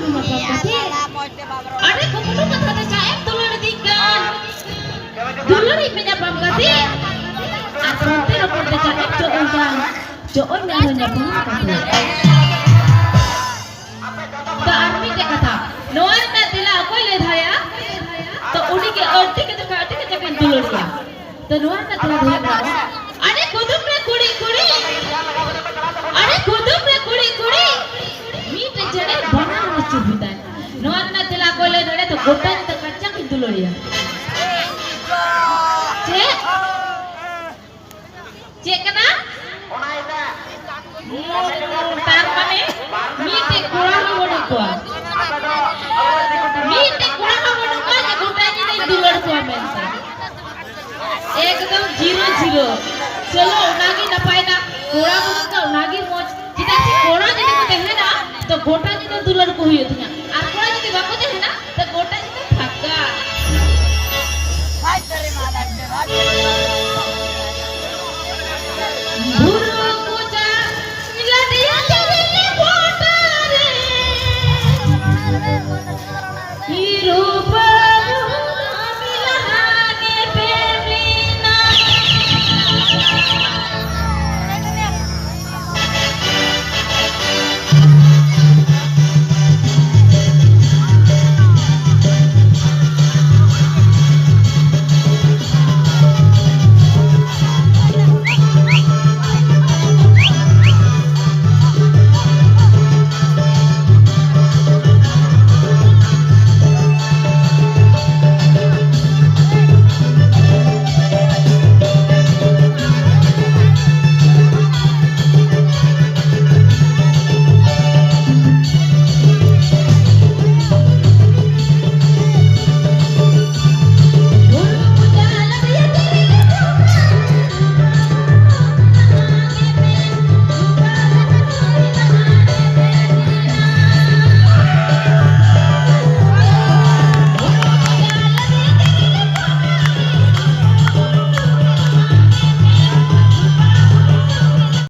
rumah papa ada kumpul kata caep dulur dikan dulur ipinya papa sih aku tidak pernah caep coba coba nyaranya papa तो army के कथा नोर में दिला कोई ले धाया तो उन्हीं के औरती के तो काटे के जगह दुलड़िया तो नोर में दिला धाया अरे कुदुम रे कुड़ी कुड़ी अरे कुदुम रे कुड़ी कुड़ी मीट जड़े बना हुआ चुभिता है नोर में दिला कोई ले धाया तो गोटा तो कच्चा की दुलड़िया चेक ना तार माने मीटे कोड़ा हो बोले कोआ मीटे कोड़ा हो बोले कोआ जे गोटा जी नहीं दुलड़ कोआ मेंसा एकदम 0-0 चलो उनागी नपाय ना कोड़ा बोले का उनागी मोच जिता से कोड़ा जी को कहले ना तो गोटा जी तो दुलड़ को हुई थी